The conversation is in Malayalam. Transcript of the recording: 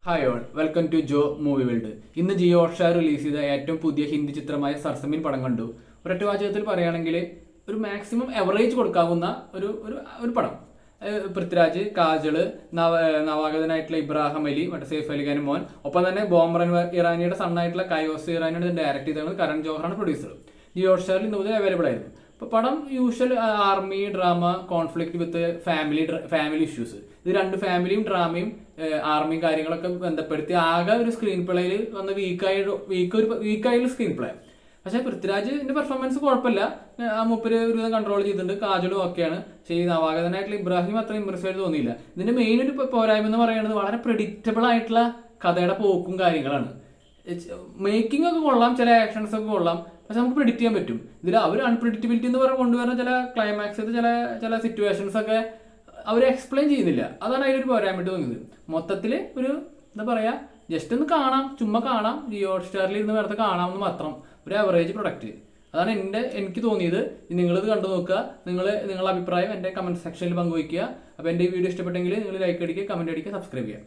Hi all, welcome to Jo movie world. ഇന്ന് ജിയോ ഹോട്ട്സ്റ്റാർ റിലീസ് ചെയ്ത ഏറ്റവും പുതിയ ഹിന്ദി ചിത്രമായ സർസമീൻ പടം കണ്ടു. ഒരൊറ്റ വാചകത്തിൽ പറയുകയാണെങ്കിൽ ഒരു മാക്സിമം എവറേജ് കൊടുക്കാവുന്ന ഒരു ഒരു ഒരു പടം. പൃഥ്വിരാജ്, കാജള്, നവാഗതനായിട്ടുള്ള ഇബ്രാഹിം അലി, മറ്റേ സെയ്ഫ് അലി ഖാൻ മോൻ, ഒപ്പം തന്നെ ബോംബർ ഇറാനിയുടെ സണ്ണായിട്ടുള്ള കയോസ് ഇറാനിയുടെ ഡയറക്ട് ചെയ്തത് കരൺ ജോഹറാണ് പ്രൊഡ്യൂസർ. ജിയോ ഹോട്ട്സ്റ്റാറിൽ ഇന്ന് മുതൽ അവൈലബിൾ ആയിരുന്നു. അപ്പോൾ പടം usual army drama conflict with family issues. ഇത് രണ്ട് ഫാമിലിയും ഡ്രാമയും ആർമിയും കാര്യങ്ങളൊക്കെ ബന്ധപ്പെടുത്തി ആകെ ഒരു സ്ക്രീൻ പ്ലേയിൽ വന്ന് വീക്കായുള്ള സ്ക്രീൻ പ്ലേ. പക്ഷേ പൃഥ്വിരാജിന്റെ പെർഫോമൻസ് കുഴപ്പമില്ല, മുപ്പര് ഒരു വിധം കൺട്രോൾ ചെയ്തിട്ടുണ്ട്. കാജലും ഒക്കെയാണ്. പക്ഷേ ഈ നവാഗതനായിട്ടുള്ള ഇബ്രാഹിം അത്ര ഇമ്പ്രസ് ആയിട്ട് തോന്നിയില്ല. ഇതിന്റെ മെയിൻ ഒരു പോരായ്മ എന്ന് പറയുന്നത് വളരെ പ്രെഡിക്റ്റബിൾ ആയിട്ടുള്ള കഥയുടെ പോക്കും കാര്യങ്ങളാണ്. മേക്കിംഗ് ഒക്കെ കൊള്ളാം, ചില ആക്ഷൻസ് ഒക്കെ കൊള്ളാം, പക്ഷെ നമുക്ക് പ്രിഡിക്റ്റ് ചെയ്യാൻ പറ്റും. ഇതിൽ അവർ അൺപ്രിഡിക്റ്റബിലിറ്റി എന്ന് പറഞ്ഞ് കൊണ്ടുവരുന്ന ചില ക്ലൈമാക്സ്, ചില സിറ്റുവേഷൻസ് ഒക്കെ അവർ എക്സ്പ്ലെയിൻ ചെയ്യുന്നില്ല. അതാണ് അതിലൊരു പോരായ്മ തോന്നിയത്. മൊത്തത്തിൽ ഒരു എന്താ പറയാ, ജസ്റ്റ് ഒന്ന് കാണാം, ചുമ്മാ കാണാം, ജിയോ ഹോട്ട്സ്റ്റാറിൽ ഇരുന്ന് വെറുതെ കാണാമെന്ന് മാത്രം, ഒരു ആവറേജ് പ്രൊഡക്റ്റ്. അതാണ് എനിക്ക് തോന്നിയത്. നിങ്ങളിത് കണ്ടു നോക്കുക. നിങ്ങളുടെ അഭിപ്രായം എൻ്റെ കമന്റ് സെക്ഷനിൽ പങ്കുവയ്ക്കുക. അപ്പോൾ എൻ്റെ ഈ വീഡിയോ ഇഷ്ടപ്പെട്ടെങ്കിൽ നിങ്ങൾ ലൈക്ക് അടിക്കുക, കമന്റ് അടിക്കുക, സബ്സ്ക്രൈബ് ചെയ്യുക.